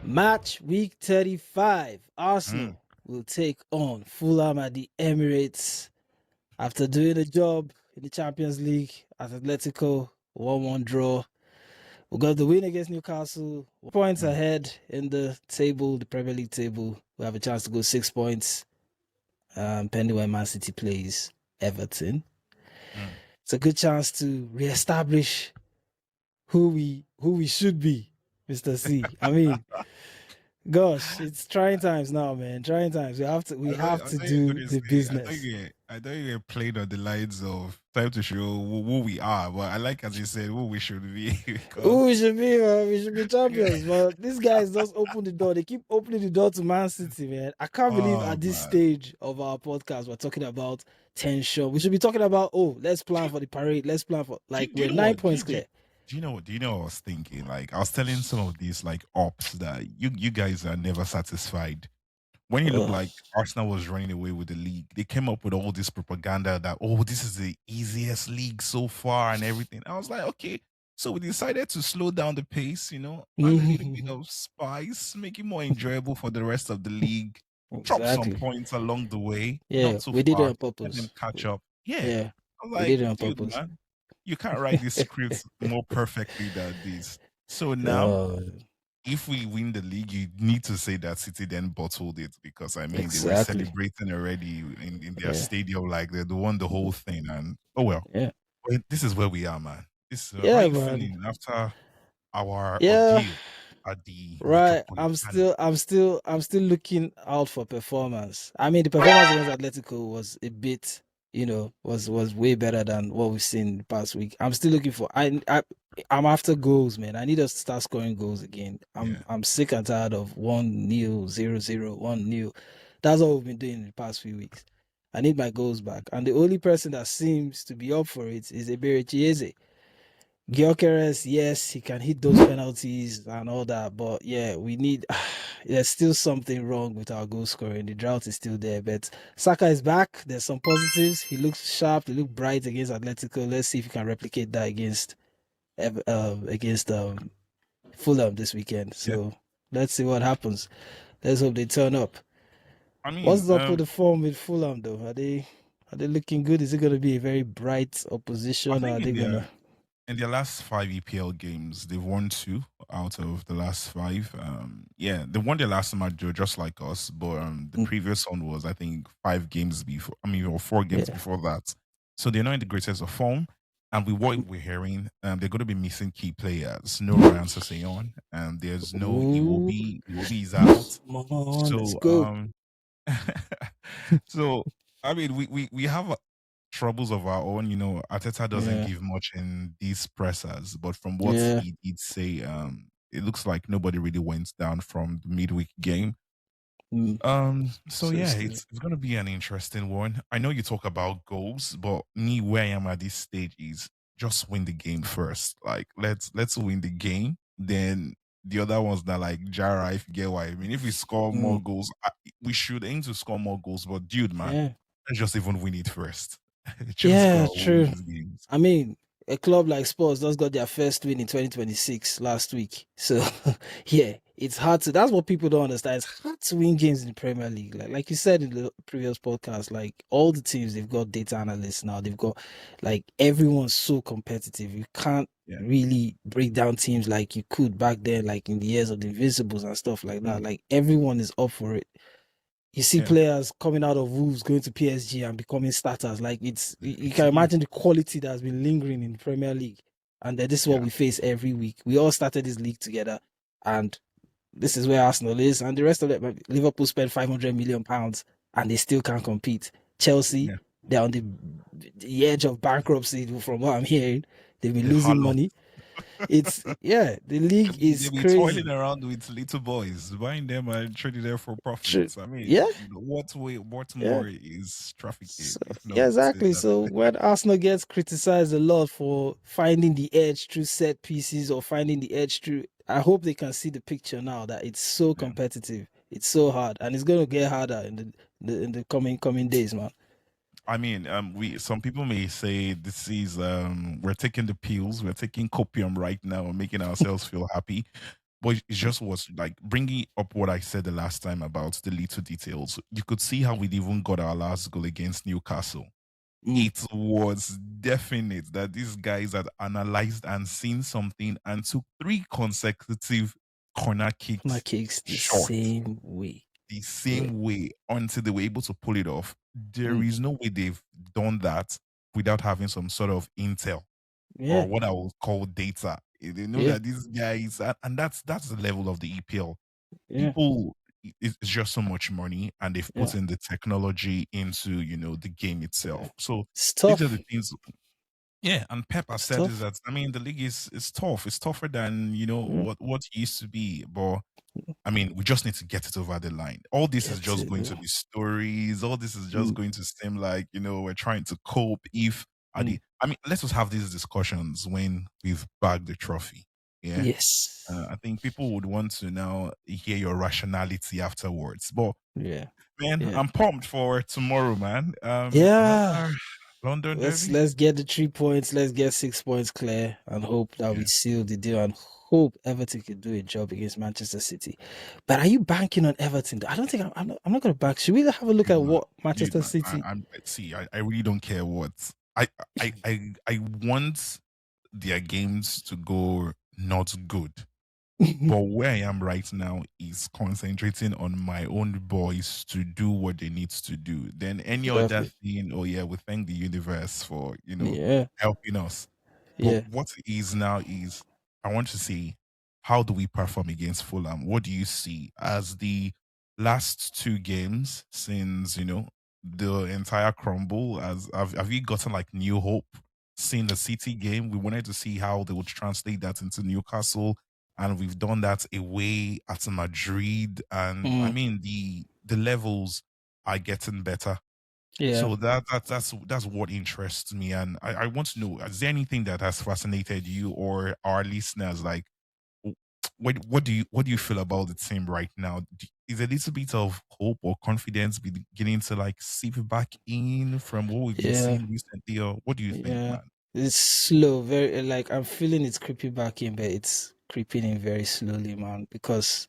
Match week 35. Mm. Arsenal will take on Fulham at the Emirates after doing a job in the Champions League at Atletico, 1-1 draw. We got the win against Newcastle, points Mm. ahead in the table, the Premier League table. We have a chance to go 6 points, pending when Man City plays Everton. Mm. It's a good chance to reestablish who we should be, Mr. C. I mean, gosh, it's trying times now, man. Trying times. We have I to thought you were do going to the say, business. I thought you were playing on the lines of time to show who we are. But I like, as you said, who we should be because, Ooh, we should be, man. We should be champions. But these guys just open the door. They keep opening the door to Man City, man. I can't believe oh at this man, stage of our podcast we're talking about tension. We should be talking about, let's do plan you, for the parade. Let's plan for do we're you know nine what? points clear. Do you know what I was thinking? Like I was telling some of these like ops that you guys are never satisfied. When you look Ugh. like Arsenal was running away with the league, they came up with all this propaganda that, oh, this is the easiest league so far and everything. I was like, okay, so we decided to slow down the pace, add a little bit of spice, make it more enjoyable for the rest of the league, drop some Exactly. points along the way, Yeah, not too we did it far, on let them purpose. catch up. Yeah. Yeah, I'm we like, did it on dude, purpose. man, you can't write this script more perfectly than this. So now uh, if we win the league, you need to say that City then bottled it because I mean they were exactly. celebrating already in their Yeah, stadium like they won the whole thing. And oh well, yeah, this is where we are, man. How yeah, you man. feeling after our Yeah, ordeal at the right. Metropolitano? I'm still looking out for performance. I mean, the performance against Atletico was a bit, was way better than what we've seen the past week. I'm still looking for. I'm after goals, man. I need us to start scoring goals again. I'm Yeah, I'm sick and tired of 1-0, 0-0, 1-0. That's all we've been doing in the past few weeks. I need my goals back, and the only person that seems to be up for it is Eberechi. Gyokeres, yes, he can hit those penalties and all that, but yeah, we need. There's still something wrong with our goal scoring. The drought is still there, but Saka is back. There's some positives. He looks sharp. He looks bright against Atletico. Let's see if he can replicate that against Fulham this weekend. yeah. So let's see what happens. Let's hope they turn up. I mean, What's up with the form with Fulham though? Are they looking good? Is it going to be a very bright I opposition, or think are they gonna? in their last five EPL games, they've won two out of the last five. Yeah, they won their last match just like us, but the Mm, previous one was I think 5 games before. I mean, or 4 games yeah. before that. So they're not in the greatest of form. And with what Mm, we're hearing, they're going to be missing key players. No Ryan Sessegnon, and there's no Ooh, Iwobi. Iwobi is out. come on, let's So go. so I mean, we have troubles of our own. Ateta doesn't Yeah, give much in these pressers, but from what yeah. he did say, it looks like nobody really went down from the midweek game. Mm. So So yeah, it's it's gonna be an interesting one. I know you talk about goals, but me where I am at this stage is just win the game first. Like let's win the game, then the other ones that like Jara, if you get what I mean. If we score mm, more goals, we should aim to score more goals. But dude, man, yeah, let's just even win it first. Just yeah, go win true. these games. I mean, a club like Spurs just got their first win in 2026 last week. So yeah, it's hard to. That's what people don't understand. It's hard to win games in the Premier League. Like you said in the previous podcast, like all the teams they've got data analysts now. They've got like everyone's so competitive. You can't Yeah. really break down teams like you could back then, like in the years of the Invincibles and stuff like that. Mm, Like everyone is up for it. You see yeah. players coming out of Wolves going to PSG and becoming starters. Like you It's can new. imagine the quality that has been lingering in the Premier League. And then this is what Yeah. we face every week. We all started this league together, and this is where Arsenal is, and the rest of it. Liverpool spent 500 million pounds, and they still can't compete. Chelsea, Yeah. they're on the edge of bankruptcy. From what I'm hearing, they've been The losing hollow. money. The league They is be toiling crazy. around with little boys, buying them and trading them for True. profits. I mean, Yeah, what yeah. more is trafficking So, if yeah, not exactly. that? So when Arsenal gets criticized a lot for finding the edge through set pieces or finding the edge through, I hope they can see the picture now that it's so Yeah. competitive, it's so hard, and it's going to get harder in the coming days, man. I mean, we some people may say this is we're taking the pills, we're taking copium right now and making ourselves feel happy. But it just was like bringing up what I said the last time about the little details. You could see how we even got our last goal against Newcastle. Mm. It was definite that these guys had analyzed and seen something and took three consecutive corner My kicks cakes the short same way. the Yeah. same way until they were able to pull it off. There Mm. is no way they've done that without having some sort of intel Yeah. or what I would call data. They know Yeah. that these guys, and that's the level of the EPL. Yeah. People, it's just so much money, and they've put Yeah. in the technology into the game Yeah. itself. So It's these are tough. the things. Yeah, and Pep has It's said is tough. that I mean the league is tough. It's tougher than Yeah. what it used to be, but I mean, we just need to get it over the line. All this is Get just it. going to be stories. All this is just Mm. going to seem like, we're trying to cope if Mm. I mean, let's just have these discussions when we've bagged the trophy. Yeah. Yes. I think people would want to now hear your rationality afterwards. But Yeah. man, Yeah. I'm pumped for tomorrow, man. Yeah. Another London Let's derby. let's get the 3 points. Let's get 6 points clear and hope that we Yeah. seal the deal and hope Everton can do a job against Manchester City. But are you banking on Everton? I don't think I'm not going to bank. Should we have a look Dude, at man, what Manchester City? I'm see. I really don't care what I want their games to go not good. But where I am right now is concentrating on my own boys to do what they need to do. Then any other Exactly. thing, oh yeah, we thank the universe for Yeah. helping us. But Yeah. what it is now is I want to see how do we perform against Fulham? What do you see as the last two games since the entire crumble? As have you gotten like new hope? Seeing the City game, we wanted to see how they would translate that into Newcastle, and we've done that away at Madrid. And I Mm. mean the levels are getting better, Yeah. so that's what interests me, and I want to know: is there anything that has fascinated you or our listeners? Like, w- what do you feel about the team right now? Is a little bit of hope or confidence beginning to like seep back in from what we've been Yeah. seeing recently, or what do you think, Yeah. man? It's slow, very like I'm feeling it's creeping back in, but it's creeping in very slowly, man. Because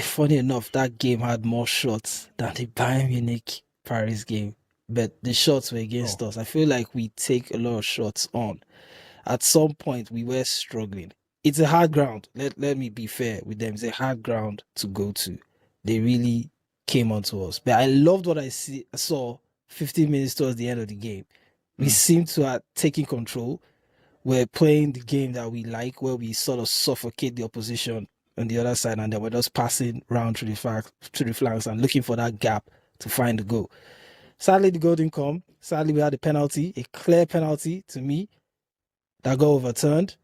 funny enough, that game had more shots than the Bayern Munich Paris game, but the shots were Oh, against us. I feel like we take a lot of shots on. At some point, we were struggling. It's a hard ground. Let me be fair with them. It's a hard ground to go to. They really came onto us. But I loved what I saw 15 minutes towards the end of the game. We mm, seemed to have taken control. We're playing the game that we like, where we sort of suffocate the opposition on the other side, and then we're just passing round to the flanks and looking for that gap to find the goal. Sadly, the goal didn't come. Sadly, we had a penalty, a clear penalty to me that got overturned.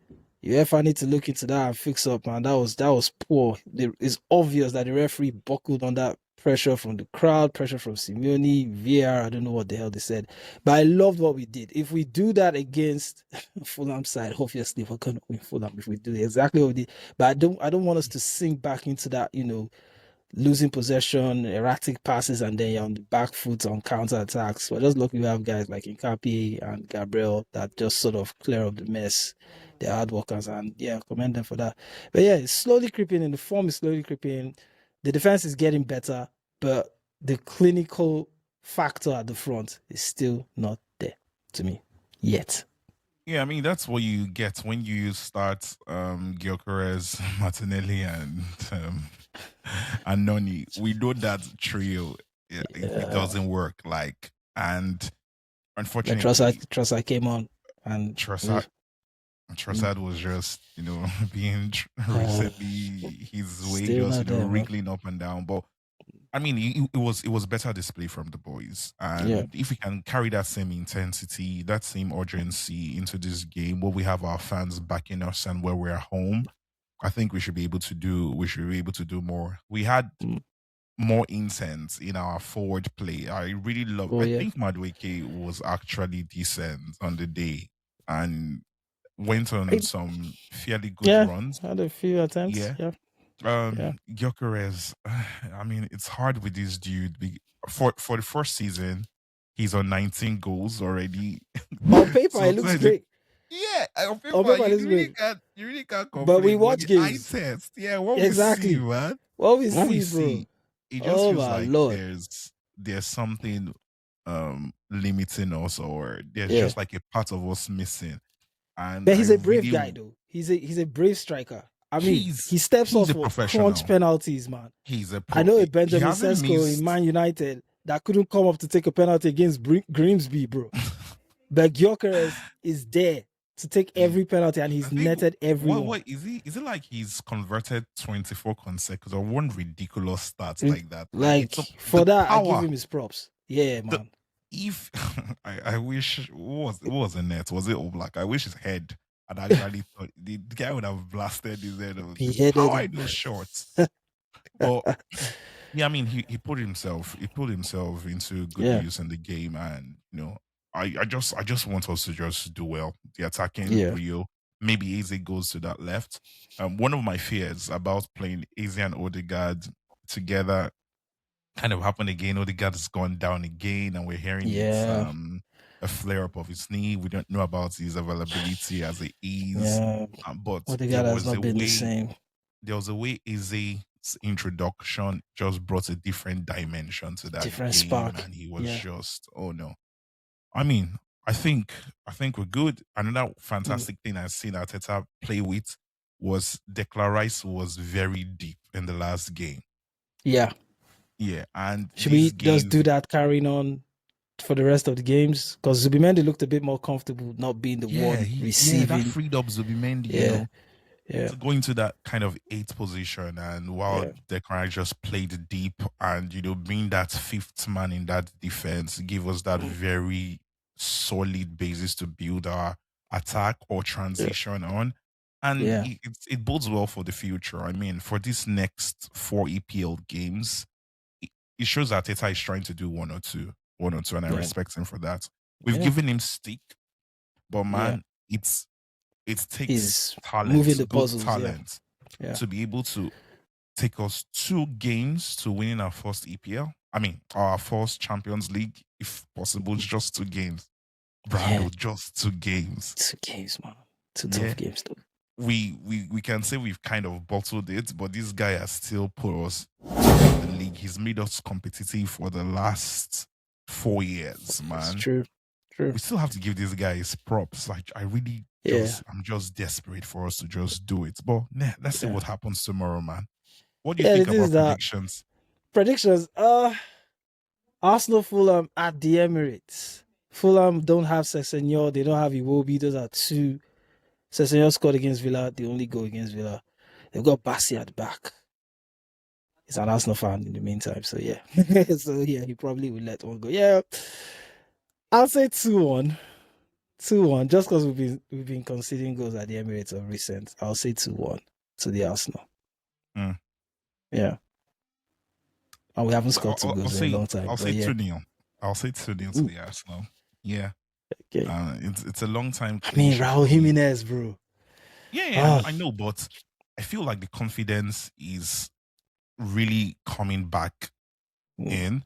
UEFA need to look into that and fix up, man. That was poor. It's obvious that the referee buckled under pressure from the crowd, pressure from Simeone, VAR. I don't know what the hell they said, but I loved what we did. If we do that against Fulham side, obviously we're gonna win Fulham if we do exactly what we did. But I don't want us to sink back into that, losing possession, erratic passes, and then you're on the back foot on counter attacks. We're just lucky we have guys like Incapié and Gabriel that just sort of clear up the mess. They're hard workers, and yeah, commend them for that. But yeah, it's slowly creeping in. The form is slowly creeping. The defense is getting better, but the clinical factor at the front is still not there to me yet. yeah, I mean that's what you get when you start Gyokeres, Martinelli, and Noni. We know that trio, yeah, it Yeah, doesn't work. Like, and but unfortunately, Trossard came on, and Trossard, mm, Trossard was just being uh, recently his way still just not there, man. wriggling up and down. But I mean, it was better display from the boys, Yeah. and if we can carry that same intensity, that same urgency into this game, where we have our fans backing us and where we're home, I think we should be able to do. We should be able to do more. We had Mm. more incense in our forward play. I really love. Oh I yeah. think Madueke was actually decent on the day and went on I, some fairly good yeah. runs. Had a few attempts. Yeah. Yeah. Yeah. Gyokeres, I mean, it's hard with this dude. For the first season, he's on 19 goals already. On paper, So it looks great. Yeah, on On paper, paper, this great. you really can't But we complain. But watch the eye games. test, yeah, what we see, Exactly. man, What we what we see, bro. see, it just Oh feels my like lord. there's something limiting us, or there's Yeah. just like a part of us missing. And But I he's a brave really, guy though. He's a brave striker. I mean, he's he steps he's off a for crunch professional. penalties, man. He's a I pro. know a He Benjamin hasn't Sesko in missed. Man United that couldn't come up to take a penalty against Grimsby, bro. But Gyokeres is there to take every penalty and I he's think netted everyone. what is he? Is it like he's converted 24 consecutive or one ridiculous stats like that? Like Like it's a, for the that, I give power. him his props. Yeah, The man. if I wish what was the net? Was it Oblak? I wish his head had actually thought the guy would have blasted his head of the Beheaded power in him. those shots. But yeah, I mean he put himself into good Yeah, use in the game, and I just want us to just do well. The attacking yeah, trio, maybe Eze goes to that left. One of my fears about playing Eze and Odegaard together kind of happened again. Odegaard has gone down again, and we're hearing it's yeah, a flare up of his knee. We don't know about his availability as it is, yeah. but Odegaard has not been the same. there was a way Eze's introduction just brought a different dimension to that Different game, spark. and he was Yeah. just, oh no. I mean, I think we're good. Another Mm. fantastic thing I've seen Arteta play with was Declan Rice was very deep in the last game. Yeah. Yeah, and Should we this just do gave that carrying on for the rest of the games? Because Zubimendi looked a bit more comfortable not being the one that receiving. freed up Zubimendi, Yeah, yeah, to go into that kind of eighth position, and while yeah, Declan just played deep, and being that fifth man in that defense, give us that mm, very solid basis to build our attack or yeah, transition on. And yeah, it bodes well for the future. I mean, for these next four EPL games, it shows that Teta is trying to do one or two, and I yeah, respect him for that. We've yeah, given him stick, but yeah. man, it takes He's moving talent, the good puzzles. Yeah, talent, yeah, to be able to take us two games to winning our first EPL. I mean, our first Champions League, if possible, just two games. yeah. Brando, just two games. 2 games, man. Two Yeah. tough games, though. We can say we've kind of bottled it, but this guy has still put us top of the league. He's made us competitive for the last 4 years, It's man. true. True. We still have to give this guy his props. Like Yeah, I'm just desperate for us to just do it. But nah, let's see yeah, what happens tomorrow, man. What do you yeah. think It is about that predictions? predictions. Arsenal, Fulham at the Emirates. Fulham don't have Sessegnon. They don't have Iwobi. Those are two. Sessegnon scored against Villa. The only goal against Villa. They've got Bassi at the back. He's an Arsenal fan in the meantime. So yeah. So yeah, he probably will let one go. Yeah. I'll say 2-1. 2-1. Just because we've been conceding goals at the Emirates of recent. I'll say 2-1 to the Arsenal. Mm. Yeah. And we haven't scored two I'll goals in a say long time. I'll But say yeah. 2-0. I'll say 2-0 to Ooh, the Arsenal. Yeah. okay. It's a long time I clean mean sheet Raul lead. Jimenez, bro. Yeah, Oh, I know, but I feel like the confidence is really coming back mm, in.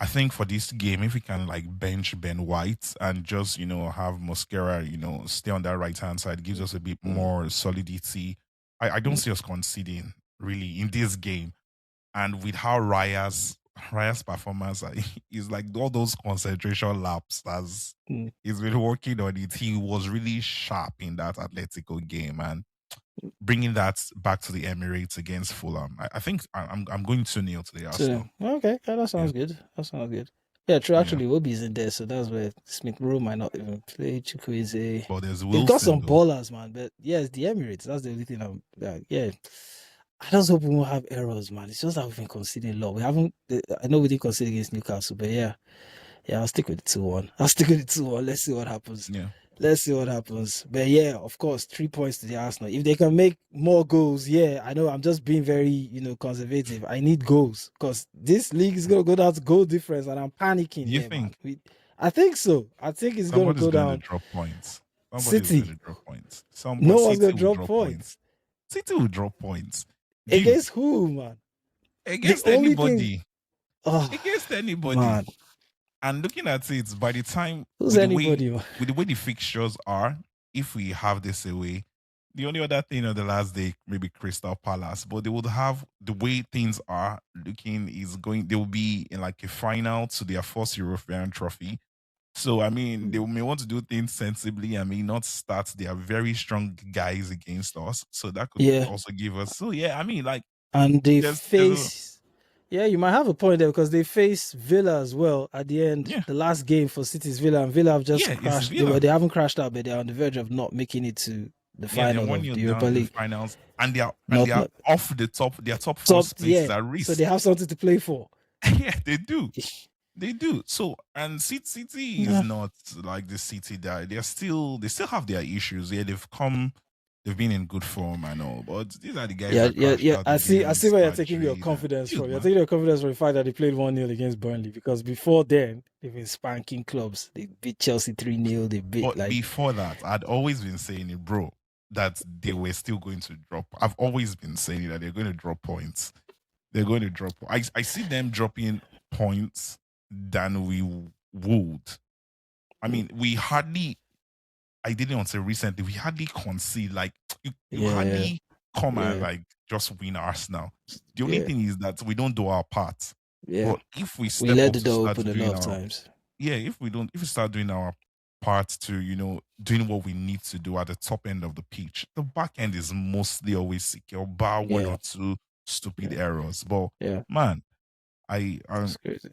I think for this game, if we can like bench Ben White and just have Mosquera, stay on that right hand side, gives us a bit mm, more solidity. I don't mm, see us conceding really in this game. And with how Raya's performance is like all those concentration laps as mm. he's been working on it. He was really sharp in that Atletico game, and bringing that back to the Emirates against Fulham. I think I'm going 2-0 to the So Arsenal. okay, yeah, that Yeah, sounds good. That sounds good. Yeah, true. yeah. Actually, Wobie's in there, so that's where Smith Rowe might not even play. Chukwueze. But there's They've got Wilson some though. ballers, man. But yeah, it's the Emirates. That's the only thing. Yeah. I just hope we won't have errors, man. It's just that we've been conceding a lot. We haven't. I know we didn't concede against Newcastle, but yeah, I'll stick with the 2-1. I'll stick with the 2-1. Let's see what happens. Yeah. Let's see what happens. But yeah, of course, 3 points to the Arsenal. If they can make more goals, yeah, I know I'm just being very, conservative. I need goals because this league is gonna go down to goal difference, and I'm panicking Do you here, man. think I think so. I think it's gonna somebody's go going to down. drop points? Somebody's going to City. drop points. No Somebody one's gonna City will drop drop points. points. City will drop points. Dude, Against who, man? The against only thing. anybody. Oh Against anybody. man, And looking at it, by the time who's anybody, man? with the way the fixtures are, if we have this away, the only other thing on the last day, maybe Crystal Palace, but they would have the way things are looking is going, they will be in like a final to their first European trophy. So, I mean, they may want to do things sensibly. I mean, not start their very strong guys against us. So that could Yeah. also give us. So, yeah, I mean, like, And they there's a, face. Yeah, you might have a point there because they face Villa as well at the end. yeah, The last game for City's Villa, and Villa have just yeah, it's crashed. Villa. They haven't crashed out, but they're on the verge of not making it to the Yeah, they're final one of year the Europa down in the League. finals, and Not, they are not off the top. Their top four top, space yeah. is at So risk. they have something to play for. Yeah, they do. They do. So, and City is not like the City that they still have their issues. Yeah, they've been in good form and all, but these are the guys that crashed out I see against where you're taking your Madrid and confidence dude, from. You're man. taking your confidence from the fact that they played 1-0 against Burnley, because before then they've been spanking clubs. They beat Chelsea 3-0. They beat But before that, I'd always been saying it, bro, that they were still going to drop. I've always been saying that they're going to drop points. They're going to drop. I see them dropping points than we would. I mean, we hardly. I didn't want to say recently. We hardly concede. Like you hardly come and like just win Arsenal. The only thing is that we don't do our part. Yeah. But if we We step let up the to door start open a doing lot of our times. yeah, if we start doing our part to doing what we need to do at the top end of the pitch, the back end is mostly always secure, bar one or two stupid errors. But man, That's crazy.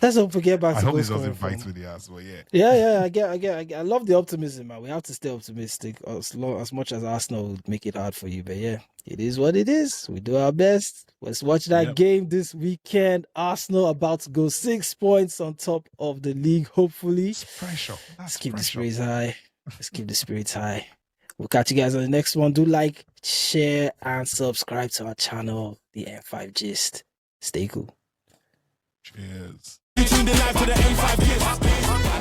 Let's not forget back I to hope goals this doesn't coming bite from. with the ass, but yeah. Yeah, I get. I love the optimism, man. We have to stay optimistic as much as Arsenal would make it hard for you. But yeah, it is what it is. We do our best. Let's watch that game this weekend. Arsenal about to go 6 points on top of the league, hopefully. It's pressure. Let's keep the spirits high. Let's keep the spirits high. We'll catch you guys on the next one. Do like, share, and subscribe to our channel, the N5 Gist. Stay cool. Cheers. Between the life to the A5 kids.